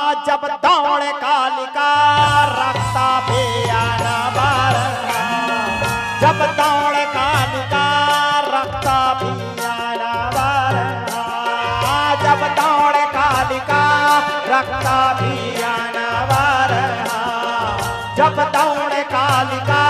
जब दौड़ कालिका रक्त अभियान बरहा, जब दौड़ कालिका रक्त अभियान बरहा, जब दौड़ कालिका रक्त अभियान बरहा, जब दौड़ कालिका